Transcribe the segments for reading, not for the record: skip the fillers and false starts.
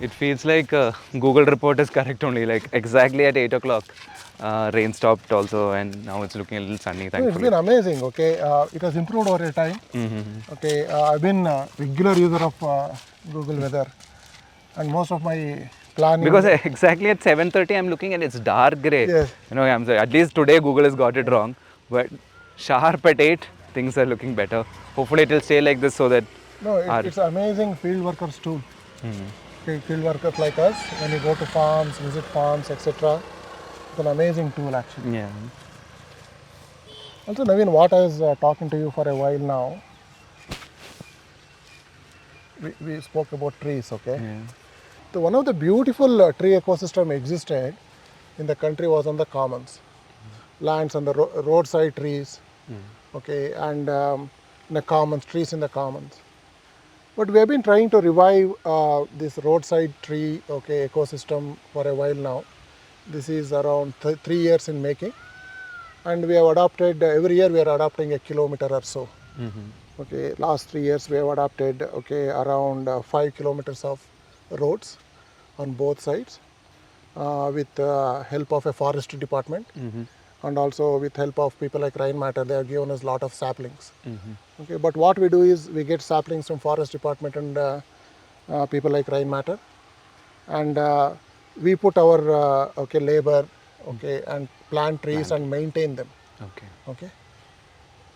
It feels like Google report is correct only, like exactly at 8 o'clock. Rain stopped also, and now it's looking a little sunny, So it's thankfully. been amazing, okay. It has improved over a time. Okay, I've been a regular user of Google Weather, and most of my planning. Because exactly at 7:30, I'm looking and it's dark gray. Yes. You know, I'm sorry, at least today Google has got it wrong. But sharp at 8, things are looking better. Hopefully, it will stay like this so that. No, it's an amazing field workers tool. Okay, field workers like us, when you go to farms, visit farms, etc., it's an amazing tool actually. Yeah. Also, Nevin, what I was talking to you for a while now, we spoke about trees, okay? Yeah. So one of the beautiful tree ecosystem existed in the country was on the commons, lands on the roadside trees, okay, and in the commons, trees in the commons. But we have been trying to revive this roadside tree, okay, ecosystem for a while now. This is around 3 years in making, and we have adopted every year we are adopting a kilometer or so. Okay, last 3 years we have adopted around 5 kilometers of roads on both sides with help of a forestry department and also with help of people like Rain Matter. They have given us a lot of saplings. Okay, but what we do is we get saplings from forest department and people like Rain Matter, and we put our labor and plant trees and maintain them. Okay.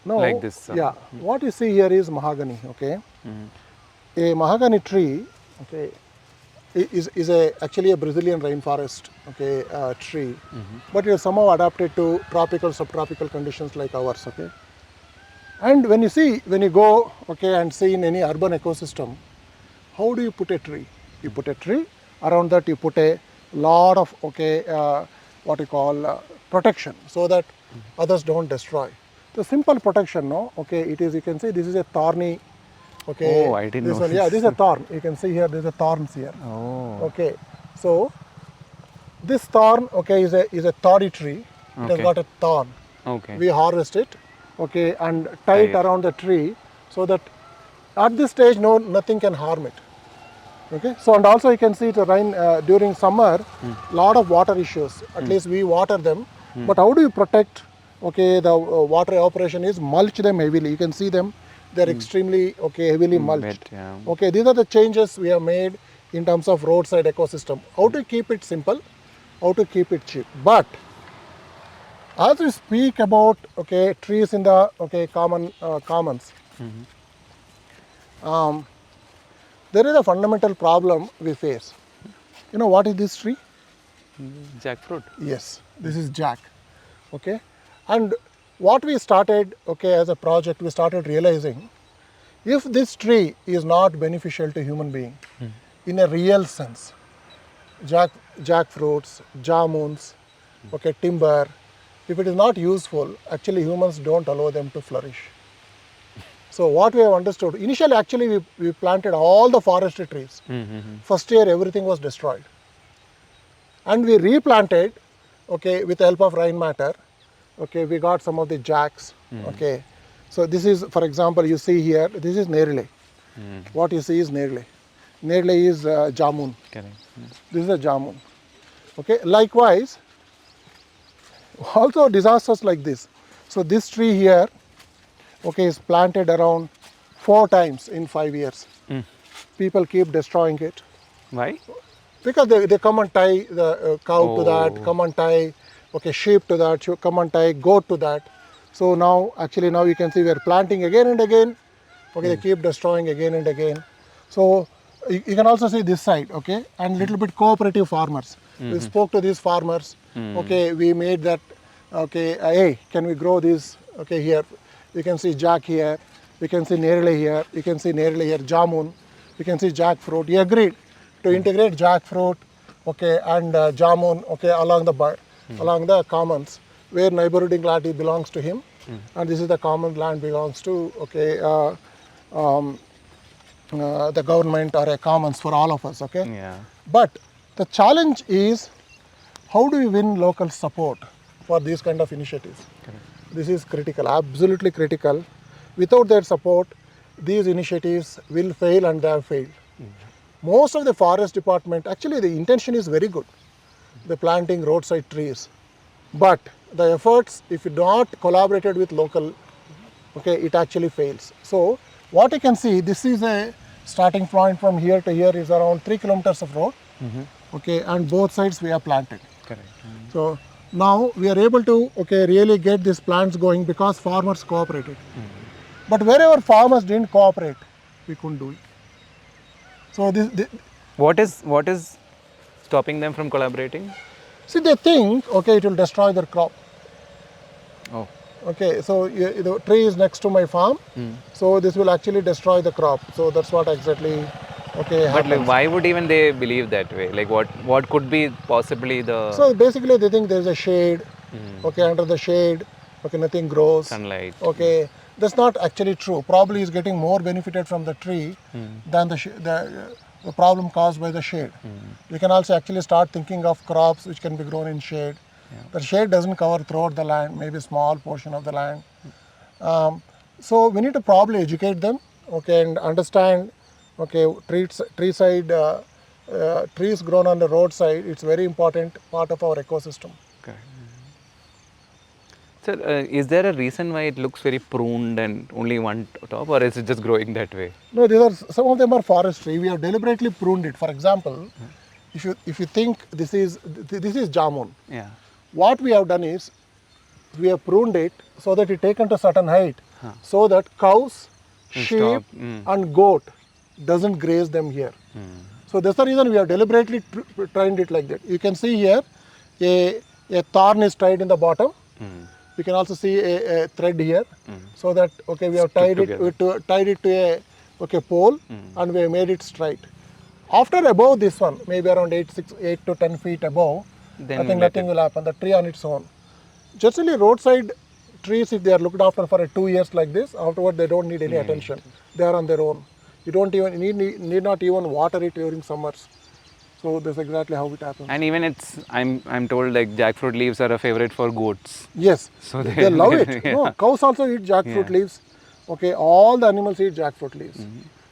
Now, Like this. yeah, what you see here is mahogany. Okay, a mahogany tree, okay, is actually a Brazilian rainforest, tree, but it is somehow adapted to tropical, subtropical conditions like ours. Okay, and when you go, and see in any urban ecosystem, how do you put a tree? You put a tree. Around that, you put a lot of what you call protection, so that others don't destroy. The simple protection, no, it is. You can see this is a thorny. Okay. Oh, I didn't this know one, this. yeah, this is a thorn. You can see here, there's a thorns here. Oh. Okay, so this thorn, is a thorny tree. It has got a thorn. Okay. We harvest it, and tie it around the tree, so that at this stage, nothing can harm it. Okay, so and also you can see the rain during summer, lot of water issues. At least we water them, but how do you protect? Okay, the water evaporation is mulch them heavily. You can see them; they're extremely heavily mulched. Yeah. Okay, these are the changes we have made in terms of roadside ecosystem. How to keep it simple, how to keep it cheap. But as we speak about trees in the commons, there is a fundamental problem we face. You know what is this tree? Jackfruit. Yes, this is jack. Okay, and what we started as a project, we started realizing if this tree is not beneficial to human being in a real sense, jackfruits, jamuns, timber, if it is not useful, actually humans don't allow them to flourish. So what we have understood, initially actually we planted all the forestry trees. First year everything was destroyed. And we replanted, with the help of Rain Matter, we got some of the jacks, So this is, for example, you see here, this is Nerle. What you see is Nerle. Nerle is jamun. Correct. This is a jamun. Okay, likewise, also disasters like this. So this tree here, is planted around 4 times in 5 years. People keep destroying it. Why? Because they come and tie the cow to that, come and tie sheep to that, come and tie goat to that. So now you can see we are planting again and again. They keep destroying again and again. So you can also see this side, and little bit cooperative farmers. We spoke to these farmers. We made that. Hey, can we grow this? Here you can see jack here. You can see Nerle here. You can see Nerle here, jamun. You can see jackfruit. He agreed to integrate jackfruit, and jamun, along the commons where neighboring land belongs to him, and this is the common land belongs to the government or a commons for all of us. Yeah. But the challenge is how do we win local support for these kind of initiatives? Correct. This is critical, absolutely critical. Without their support, these initiatives will fail, and they have failed. Most of the forest department, actually the intention is very good, the planting roadside trees, but the efforts, if you not collaborated with local, okay, it actually fails. So what you can see, this is a starting point from here to here is around 3 kilometers of road, okay, and both sides we have planted. Correct. So now we are able to, okay, really get these plants going because farmers cooperated. But wherever farmers didn't cooperate, we couldn't do it. So this What is stopping them from collaborating? see, they think, okay, it will destroy their crop. Oh, Okay, so the tree is next to my farm, so this will actually destroy the crop. So that's what exactly, okay, but happens. like, why would even they believe that way? Like, what could be possibly the So basically, they think there is a shade. Okay, under the shade, okay, nothing grows. sunlight? Okay, that's not actually true. Probably is getting more benefited from the tree than the problem caused by the shade. You can also actually start thinking of crops which can be grown in shade. The shade doesn't cover throughout the land, maybe a small portion of the land. So we need to probably educate them, okay, and understand, okay, trees grown on the roadside, it's very important part of our ecosystem. Correct. Sir, is there a reason why it looks very pruned and only one top, or is it just growing that way? No, some of them are forestry. We have deliberately pruned it. For example, if you think this is jamun, Yeah. what we have done is we have pruned it so that it taken to certain height, so that cows, sheep, stop. and goat doesn't graze them here. So that's the reason we have deliberately trained it like that. You can see here a thorn is tied in the bottom. You can also see a thread here, so that, okay, we have tied it to a pole, and we have made it straight. After above this one, maybe around 8 to 10 feet above, Then I think let nothing will happen. The tree on its own. Generally, roadside trees, if they are looked after for 2 years like this, afterward they don't need any attention. They are on their own. You don't even need not even water it during summers. So that's exactly how it happens. And even I'm told like jackfruit leaves are a favorite for goats. Yes, So they love it. yeah. No, cows also eat jackfruit leaves. Okay, all the animals eat jackfruit leaves.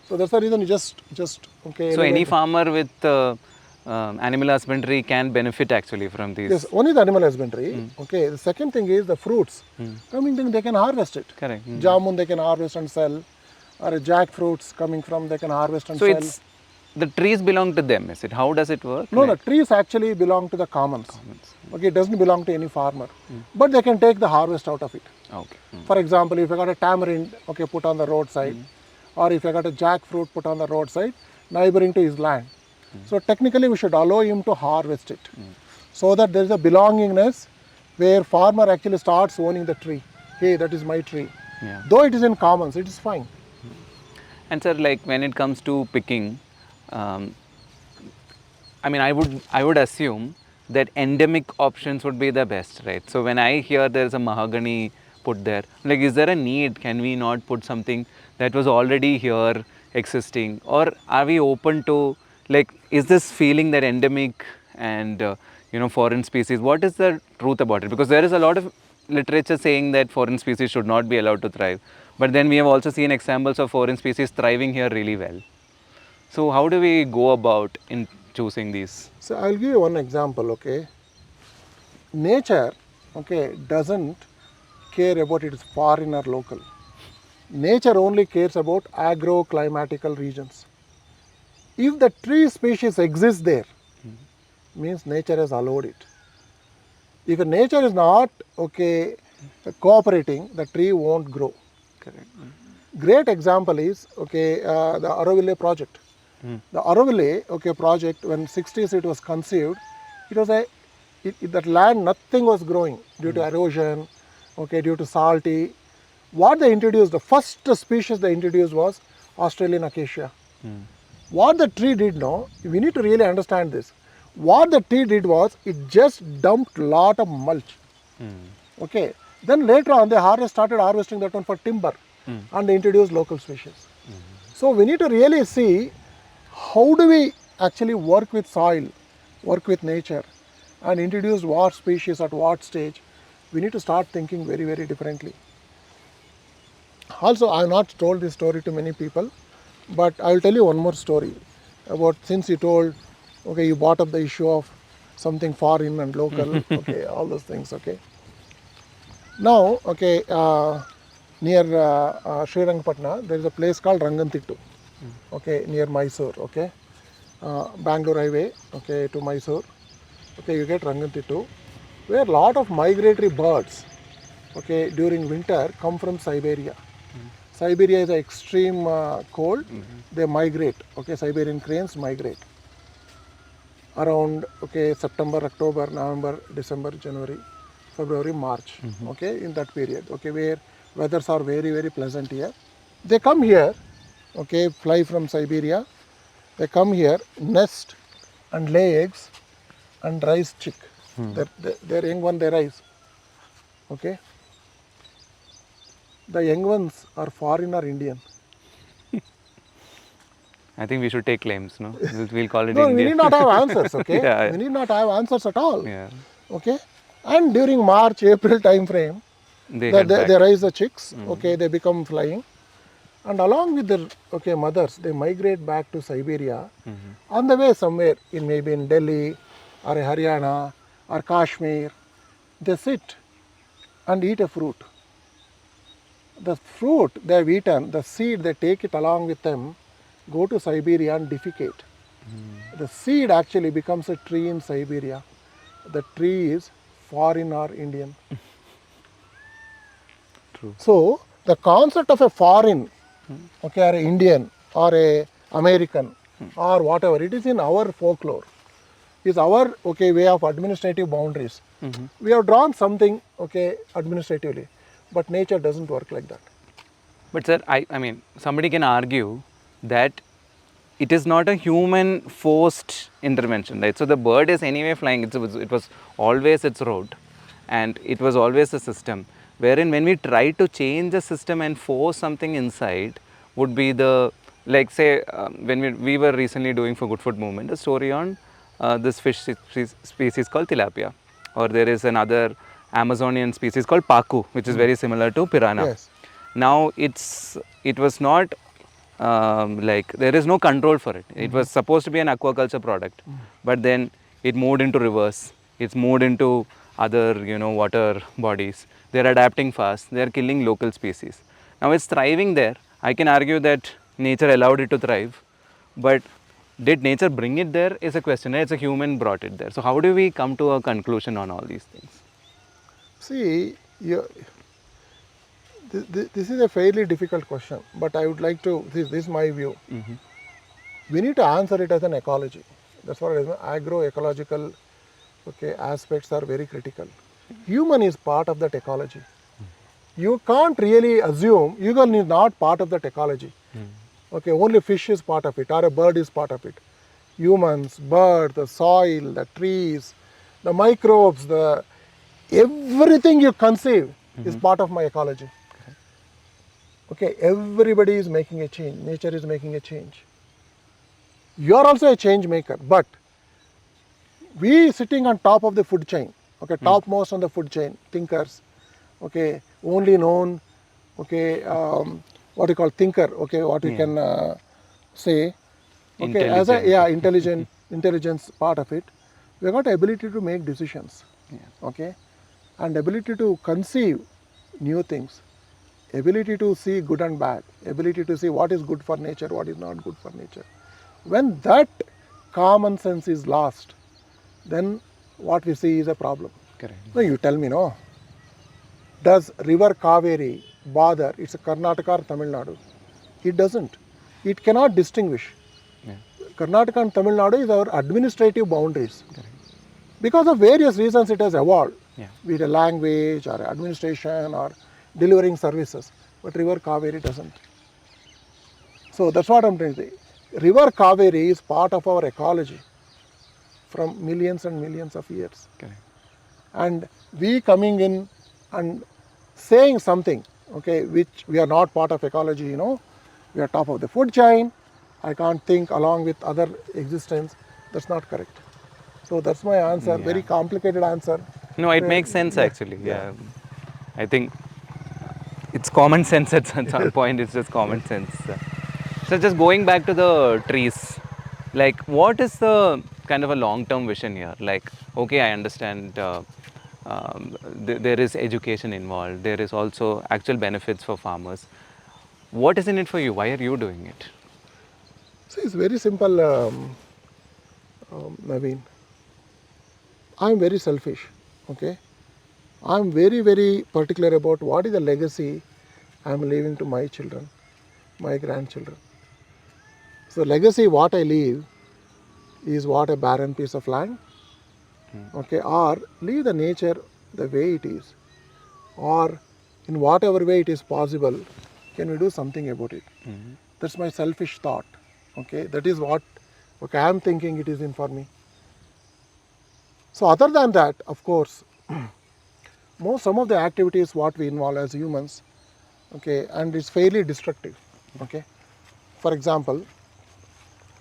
So that's the reason you just okay. So any farmer with animal husbandry can benefit actually from these. Yes, one is animal husbandry. Okay, the second thing is the fruits. Coming thing, they can harvest it. Correct. Jamun they can harvest and sell, or a jackfruits coming from they can harvest and So sell. it's the trees belong to them, is it? How does it work? No, the trees actually belong to the commons. Okay, it doesn't belong to any farmer, but they can take the harvest out of it. Okay. For example, if I got a tamarind, okay, put on the roadside, or if I got a jackfruit put on the roadside, neighboring to his land. So technically, we should allow him to harvest it, so that there is a belongingness where farmer actually starts owning the tree. Hey, that is my tree. Yeah. Though it is in commons, it is fine. And sir, like when it comes to picking, I mean, I would assume that endemic options would be the best, right? So when I hear there is a mahogany put there, like, is there a need? Can we not put something that was already here existing, or are we open to, like, is this feeling that endemic and foreign species? What is the truth about it? Because there is a lot of literature saying that foreign species should not be allowed to thrive, but then we have also seen examples of foreign species thriving here really well. So how do we go about in choosing these? So I'll give you one example, okay. Nature, okay, doesn't care about it is foreign or local. Nature only cares about agroclimatical regions. If the tree species exists there, means nature has allowed it. If nature is not, okay, cooperating, the tree won't grow. Correct. Great example is, okay, the Auroville project. The Auroville, okay, project, when 60s it was conceived, it was that land nothing was growing due to erosion, okay, due to salty. What they introduced, the first species they introduced was Australian acacia. What the tree did now, we need to really understand this. What the tree did was, it just dumped lot of mulch. Okay. Then later on, they started harvesting that one for timber, and they introduced local species. So we need to really see how do we actually work with soil, work with nature, and introduce what species at what stage. We need to start thinking very, very differently. Also, I have not told this story to many people, but I will tell you one more story. about, since you told, okay, you brought up the issue of something foreign and local, okay, all those things, okay. Now, okay, near Srirangapatna, there is a place called Rangantittu, okay, near Mysore, okay, Bangalore highway, okay, to Mysore, okay, you get Rangantittu, where a lot of migratory birds, okay, during winter come from Siberia. Siberia is extreme cold, they migrate, okay, Siberian cranes migrate around, okay, September, October, November, December, January, February, March, okay, in that period, okay, where weathers are very, very pleasant here. They come here, okay, fly from Siberia, they come here, nest and lay eggs and raise chick. Their young one, they rise, okay. The young ones are foreign or Indian. I think we should take claims, no? We'll call it No, we India. need not have answers, okay? Yeah. We need not have answers at all, Yeah. okay? And during March, April time frame, They head back. they raise the chicks, okay, they become flying. And along with their, okay, mothers, they migrate back to Siberia. On the way somewhere, in maybe in Delhi or Haryana or Kashmir, they sit and eat a fruit. The fruit they have eaten, the seed, they take it along with them, go to Siberia and defecate. The seed actually becomes a tree in Siberia. The tree is foreign or Indian. True. So the concept of a foreign, okay, or a Indian or a American or whatever, it is in our folklore. Is our, okay, way of administrative boundaries. We have drawn something, okay, administratively, but nature doesn't work like that. But sir, I mean, somebody can argue that it is not a human forced intervention, right? So the bird is anyway flying. It was always its route, and it was always a system. Wherein when we try to change a system and force something inside, would be the, like say when we were recently doing for Good Food Movement a story on this fish species called tilapia, or there is another Amazonian species called pacu, which is very similar to piranha. Yes. Now it was not like there is no control for it. It was supposed to be an aquaculture product, but then it moved into rivers. It's moved into other water bodies. They're adapting fast. They're killing local species. Now it's thriving there. I can argue that nature allowed it to thrive, but did nature bring it there is a question. It's a human brought it there. So how do we come to a conclusion on all these things? See, this is a fairly difficult question, but I would like to, this is my view. We need to answer it as an ecology. That's what it is. Agro-ecological, okay, aspects are very critical. Human is part of that ecology. You can't really assume human is not part of that ecology. Okay, only fish is part of it or a bird is part of it. Humans, birds, the soil, the trees, the microbes, everything you conceive is part of my ecology. Okay, everybody is making a change. Nature is making a change. You are also a change maker, but we sitting on top of the food chain, okay, topmost on the food chain, thinkers, okay, only known, okay, what you call thinker, okay, what we can say, okay, as a intelligence part of it, we have got ability to make decisions, okay, and ability to conceive new things, ability to see good and bad, ability to see what is good for nature, what is not good for nature. When that common sense is lost, then what we see is a problem. Correct. No, you tell me, no. Does river Kaveri bother? It's a Karnataka or Tamil Nadu. It doesn't. It cannot distinguish. Yeah. Karnataka and Tamil Nadu is our administrative boundaries. Correct. Because of various reasons it has evolved. Yeah. Be it a language or administration or delivering services. But river Kaveri doesn't. So that's what I'm trying to say. River Kaveri is part of our ecology from millions and millions of years. Correct. And we coming in and saying something, okay, which we are not part of ecology, you know, we are top of the food chain, I can't think along with other existence, that's not correct. So that's my answer, very complicated answer. No, it makes sense actually. Yeah. I think it's common sense at some point. It's just common sense. So just going back to the trees, Like, what is the kind of a long-term vision here? Like, okay, I understand there is education involved. There is also actual benefits for farmers. What is in it for you? Why are you doing it? See, it's very simple, Naveen. I'm very selfish, okay? I'm very, very particular about what is the legacy I'm leaving to my children, my grandchildren. So legacy, what I leave is what a barren piece of land, okay, or leave the nature the way it is, or in whatever way it is possible, can we do something about it? That's my selfish thought, okay? That is what, okay, I'm thinking it is in for me. So other than that, of course, some of the activities what we involve as humans, okay, and it's fairly destructive, okay. For example,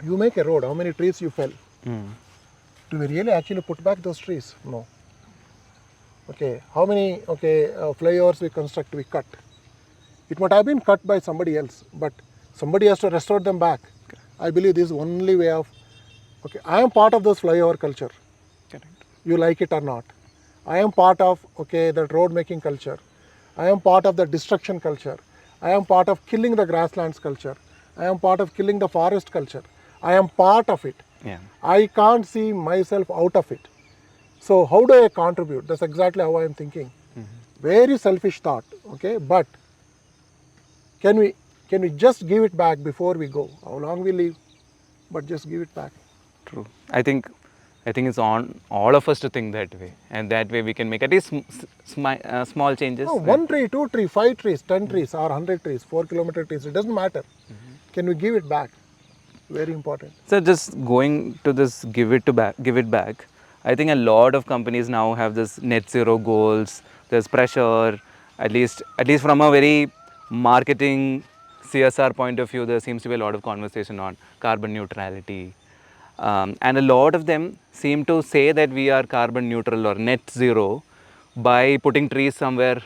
you make a road, how many trees you fell? Do we really actually put back those trees? No. Okay, how many flyovers we construct, we cut? It might have been cut by somebody else, but somebody has to restore them back. I believe this is the only way of, okay, I am part of this flyover culture. Correct. You like it or not. I am part of, okay, that road making culture. I am part of the destruction culture. I am part of killing the grasslands culture. I am part of killing the forest culture. I am part of it. Yeah. I can't see myself out of it. So how do I contribute? That's exactly how I am thinking. Very selfish thought, okay, but can we just give it back before we go? How long we live, but just give it back. True. I think it's on all of us to think that way, and that way we can make at least small changes. No, 1 tree, 2 tree, 5 trees, 10 trees, or 100 trees, 4-kilometer trees. It doesn't matter. Can we give it back? Very important. So just going to this give it back. I think a lot of companies now have this net zero goals. There's pressure, at least from a very marketing CSR point of view. There seems to be a lot of conversation on carbon neutrality, and a lot of them seem to say that we are carbon neutral or net zero by putting trees somewhere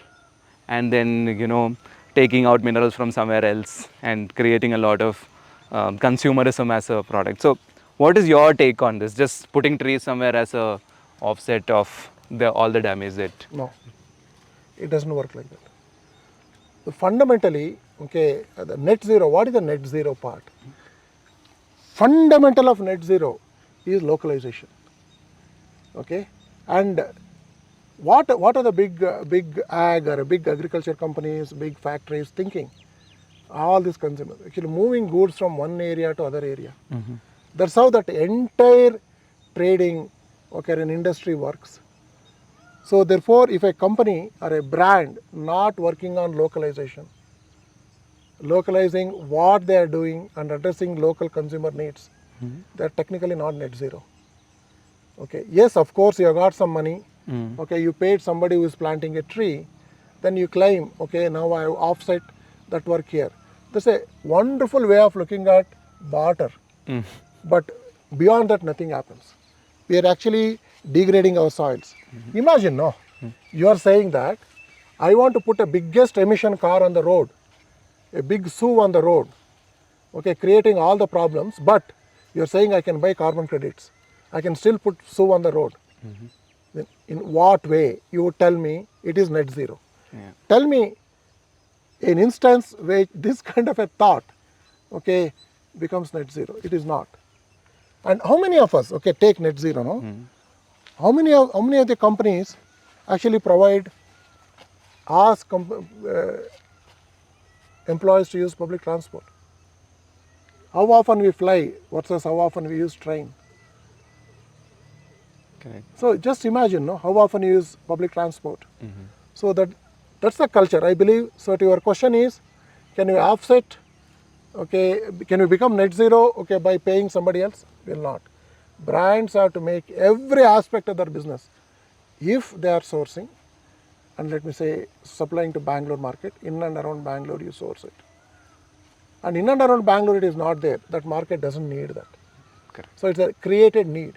and then taking out minerals from somewhere else and creating a lot of consumerism as a product. So what is your take on this? Just putting trees somewhere as a offset of all the damage that... No, it doesn't work like that. So fundamentally, okay, the net zero, what is the net zero part? Fundamental of net zero is localization, okay, and what are the big ag or big agriculture companies, big factories thinking? All these consumers actually moving goods from one area to other area. That's how that entire trading, okay, an industry works. So therefore, if a company or a brand not working on localization, localizing what they are doing and addressing local consumer needs, they are technically not net zero. Okay, yes, of course, you have got some money. Okay, you paid somebody who is planting a tree, then you claim, okay, now I have offset that work here. That's a wonderful way of looking at barter. But beyond that, nothing happens. We are actually degrading our soils. Imagine, no, you are saying that I want to put a biggest emission car on the road, a big SUV on the road, okay, creating all the problems, but you are saying I can buy carbon credits. I can still put SUV on the road. Then in what way? You would tell me it is net zero. Yeah. Tell me an instance where this kind of a thought, okay, becomes net zero. It is not. And how many of us, okay, take net zero, no? How many of the companies actually provide, ask employees to use public transport? How often we fly versus how often we use train? Correct. So just imagine, no, how often you use public transport. So that's the culture, I believe. So to your question is, can you offset? Okay, can we become net zero? Okay, by paying somebody else? Will not. Brands have to make every aspect of their business. If they are sourcing, and let me say supplying to Bangalore market, in and around Bangalore you source it. And in and around Bangalore it is not there. That market doesn't need that. Correct. So it's a created need.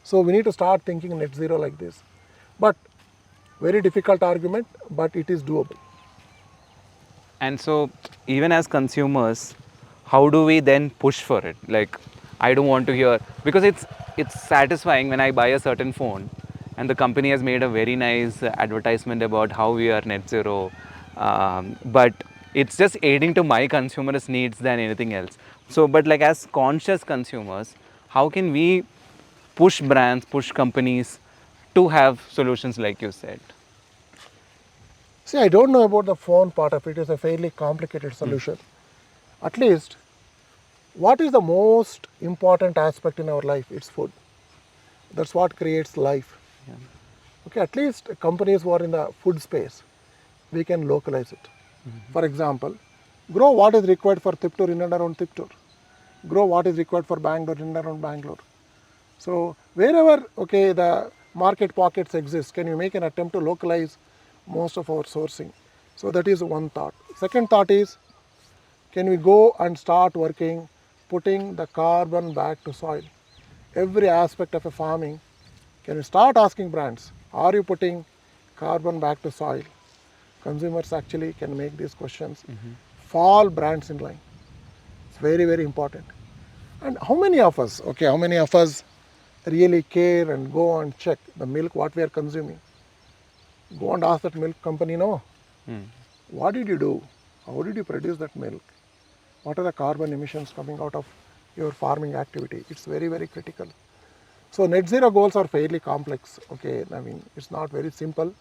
So we need to start thinking net zero like this. But very difficult argument, but it is doable. And so even as consumers, how do we then push for it? Like, I don't want to hear, because it's satisfying when I buy a certain phone and the company has made a very nice advertisement about how we are net zero, but it's just aiding to my consumerist needs than anything else. So, but like as conscious consumers, how can we push brands, push companies to have solutions like you said? See, I don't know about the phone part of it. It's a fairly complicated solution. At least, what is the most important aspect in our life? It's food. That's what creates life. Yeah. Okay, at least companies who are in the food space, we can localize it. For example, grow what is required for Tiptur in and around Tiptur. Grow what is required for Bangalore in and around Bangalore. So wherever the market pockets exist, can you make an attempt to localize most of our sourcing? So that is one thought. Second thought is, can we go and start working, putting the carbon back to soil? Every aspect of a farming, can we start asking brands, are you putting carbon back to soil? Consumers actually can make these questions, fall brands in line. It's very, very important. And how many of us really care and go and check the milk what we are consuming? Go and ask that milk company, no, what did you do? How did you produce that milk? What are the carbon emissions coming out of your farming activity? It's very, very critical. So net zero goals are fairly complex. I mean, it's not very simple.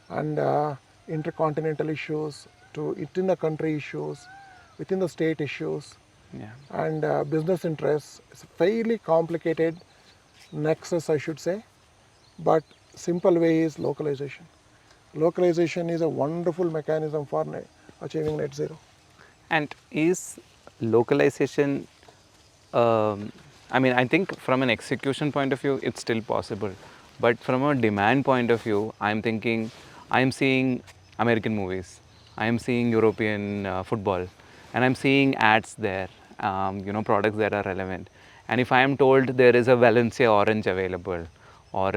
And intercontinental issues to within the country issues, within the state issues, and business interests. It's a fairly complicated nexus, I should say. But simple way is localization. Localization is a wonderful mechanism for achieving net zero. And is localization, I mean, I think from an execution point of view, it's still possible. But from a demand point of view, I'm thinking, I'm seeing American movies, I'm seeing European football, and I'm seeing ads there, products that are relevant. And if I am told there is a Valencia orange available or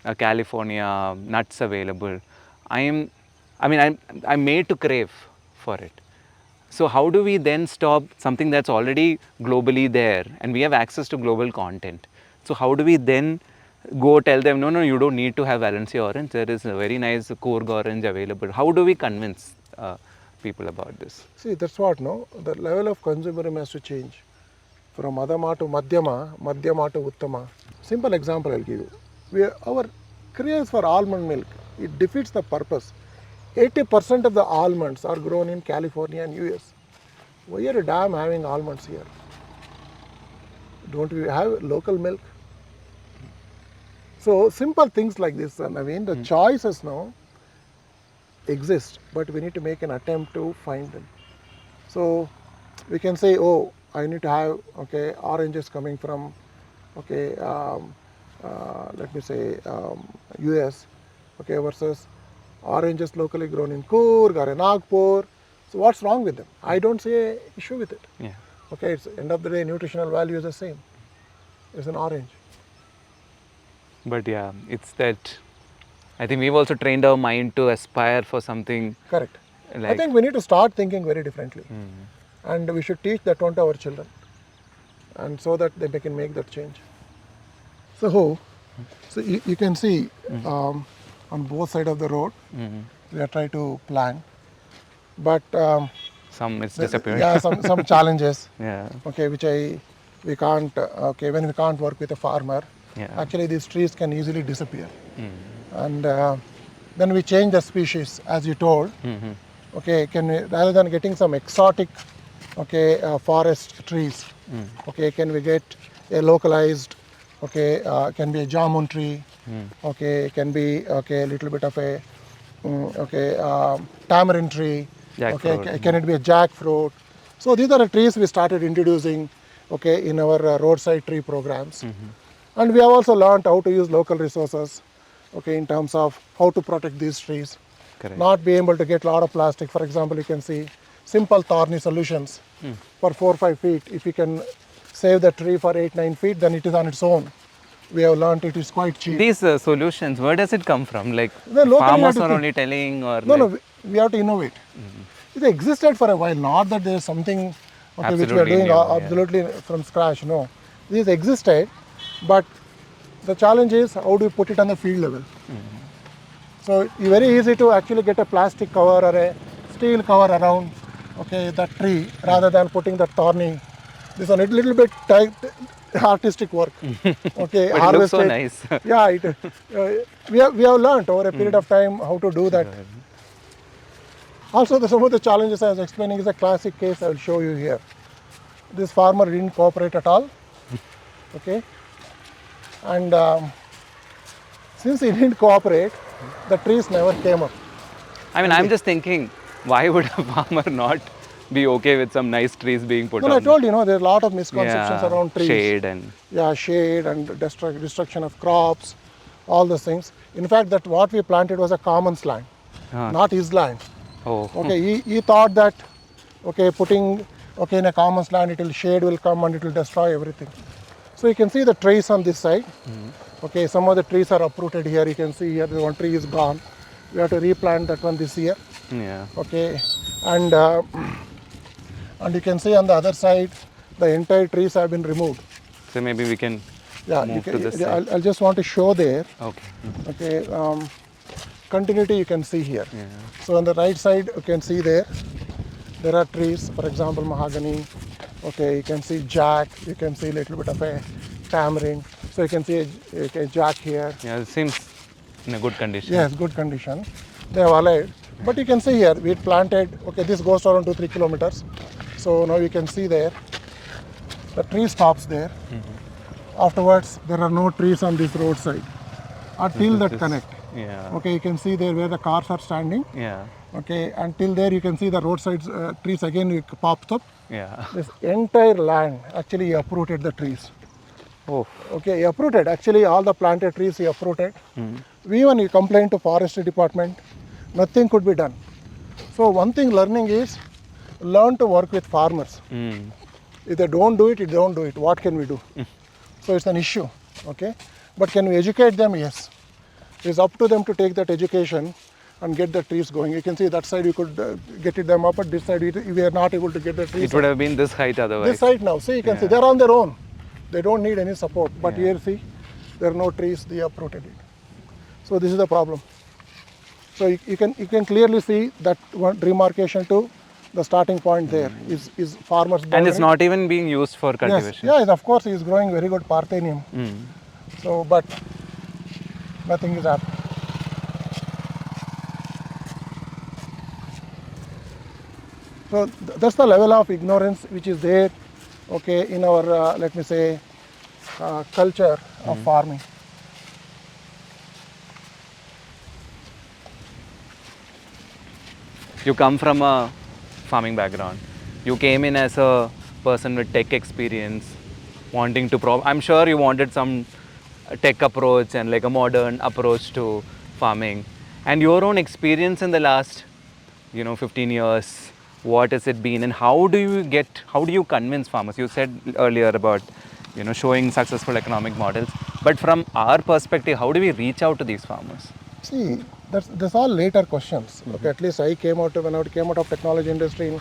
a California nuts available, I'm made to crave for it. So how do we then stop something that's already globally there and we have access to global content? So how do we then go tell them, no, you don't need to have Valencia orange. There is a very nice Coorg orange available. How do we convince people about this? See, that's what, no? The level of consumerism has to change. From Adama to Madhyama, Madhyama to Uttama. Simple example I'll give you. Our craze for almond milk, it defeats the purpose. 80% of the almonds are grown in California and US. Why are you damn having almonds here? Don't we have local milk? So simple things like this, and I mean the choices now exist, but we need to make an attempt to find them. So we can say, oh, I need to have oranges coming from let me say US, versus oranges locally grown in Coorg or in Nagpur. So what's wrong with them? I don't see an issue with it. Yeah. It's end of the day, nutritional value is the same. It's an orange. But yeah, it's that I think we've also trained our mind to aspire for something. Correct. I think we need to start thinking very differently. And we should teach that one to our children. And so that they can make that change. So you can see on both sides of the road, we are trying to plan. But some it's disappearing. Yeah, some challenges. Yeah. Which we can't. When we can't work with a farmer, actually these trees can easily disappear. And then we change the species, as you told. Can we, rather than getting some exotic, forest trees, can we get a localized, can be a jamun tree, can be a little bit of a tamarind tree, can it be a jackfruit? So these are the trees we started introducing, in our roadside tree programs. And we have also learned how to use local resources, in terms of how to protect these trees. Correct. Not be able to get a lot of plastic. For example, you can see simple thorny solutions for 4 or 5 feet. If you can save the tree for 8 or 9 feet, then it is on its own. We have learned it is quite cheap. These solutions, where does it come from? Like farmers are only telling, or no, we have to innovate. It existed for a while. Not that there is something which we are doing absolutely from scratch. No, These existed, but the challenge is how do you put it on the field level? So it's very easy to actually get a plastic cover or a steel cover around, okay, that tree rather than putting the thorny. This is a little bit tight, artistic work. Okay, But it looks so harvested. nice. Yeah, we have learned over a period of time how to do that. Also, some of the challenges I was explaining is a classic case I will show you here. This farmer didn't cooperate at all, okay, and since he didn't cooperate, the trees never came up. I mean, I'm just thinking, why would a farmer not be okay with some nice trees being put Well, on? I told you, there's a lot of misconceptions Yeah, around trees. shade and Yeah, shade and destruction of crops, all those things. In fact, that what we planted was a commons land, not his land. oh, Okay, he thought that, okay, putting, okay, in a commons land, shade will come and it will destroy everything. So you can see the trees on this side. Okay, some of the trees are uprooted here. You can see here, the one tree is gone. We have to replant that one this year. yeah. Okay, and you can see on the other side, the entire trees have been removed. So maybe we can move to this side. I'll just want to show there. Okay. Okay, continuity you can see here. Yeah. So on the right side, you can see there are trees, for example, mahogany. Okay, you can see jack, you can see a little bit of a tamarind. So you can see a jack here. Yeah, it seems in a good condition. Yes, good condition. They have alive. But you can see here, we planted, okay, this goes around 2-3 kilometers. So now you can see there, the tree stops there. Afterwards, there are no trees on this roadside until that connect. Yeah. Okay, you can see there where the cars are standing. Yeah. Okay, until there you can see the roadside trees again popped up. Yeah. This entire land, actually he uprooted the trees. Oh. Okay, he uprooted. Actually, all the planted trees he uprooted. We even he complained to forestry department. Nothing could be done. So one thing learning is learn to work with farmers. If they don't do it, they don't do it. What can we do? So it's an issue. Okay, but can we educate them? Yes. It's up to them to take that education and get the trees going. You can see that side we could get it them up, but this side we are not able to get the trees. It would have been this height otherwise. This side now, see, you can see they're on their own. They don't need any support. But here, see, there are no trees. They uprooted it. So this is the problem. So you can clearly see that one demarcation to the starting point there is farmers. And it's not even being used for cultivation. Yes, of course, he is growing very good parthenium. So, but nothing is happening. So that's the level of ignorance which is there, okay, in our let me say culture of farming. You come from a farming background. You came in as a person with tech experience, wanting to I'm sure you wanted some tech approach and like a modern approach to farming. And your own experience in the last, 15 years, what has it been, and how do you convince farmers? You said earlier about, showing successful economic models, but from our perspective, how do we reach out to these farmers? See, that's all later questions. Okay, at least when I came out of technology industry in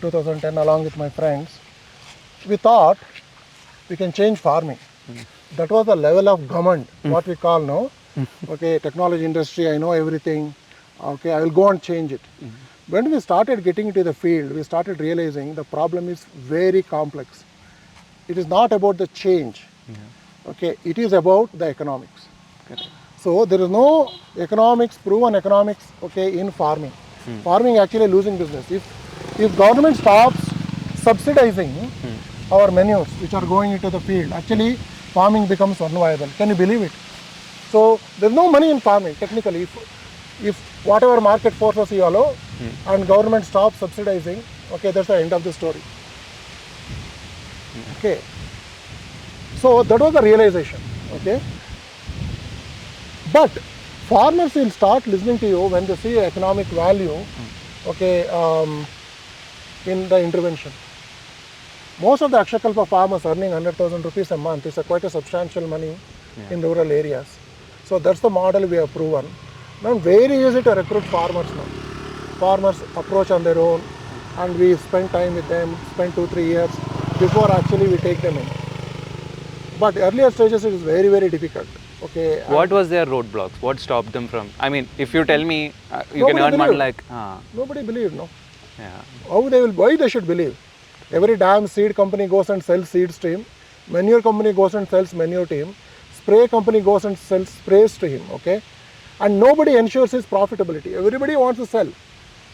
2010 along with my friends, we thought we can change farming. That was the level of government, what we call now. Okay, technology industry, I know everything. Okay, I will go and change it. When we started getting into the field, we started realizing the problem is very complex. It is not about the change. Okay, it is about the economics. Correct. So there is no proven economics, okay, in farming. Farming actually losing business. If government stops subsidizing our manures which are going into the field, actually farming becomes unviable. Can you believe it? So there's no money in farming technically. If whatever market forces you allow and government stops subsidizing, okay, that's the end of the story. Okay. So that was the realization. Okay. But farmers will start listening to you when they see economic value, okay, in the intervention. Most of the Akshayakalpa farmers earning 100,000 rupees a month is quite a substantial money in rural areas. So that's the model we have proven. Now very easy to recruit farmers now. Farmers approach on their own and we spend time with them, spend 2-3 years before actually we take them in. But earlier stages it is very, very difficult. Okay. What was their roadblocks? What stopped them from? I mean, if you tell me you can Nobody earn 1 believed. lakh. Nobody believed, no. Yeah. Why they should believe? Every damn seed company goes and sells seeds to him. Manure company goes and sells manure to him. Spray company goes and sells sprays to him, okay? And nobody ensures his profitability. Everybody wants to sell.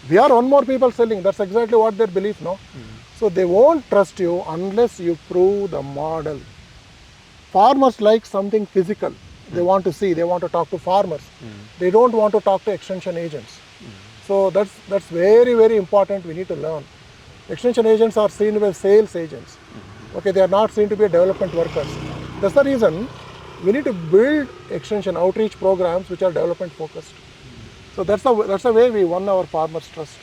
We are one more people selling. That's exactly what their belief, no? So they won't trust you unless you prove the model. Farmers like something physical. They want to see, they want to talk to farmers. They don't want to talk to extension agents. So that's very, very important. We need to learn. Extension agents are seen as sales agents. Okay, they are not seen to be development workers. That's the reason we need to build extension outreach programs which are development focused. So that's the way we won our farmers' trust.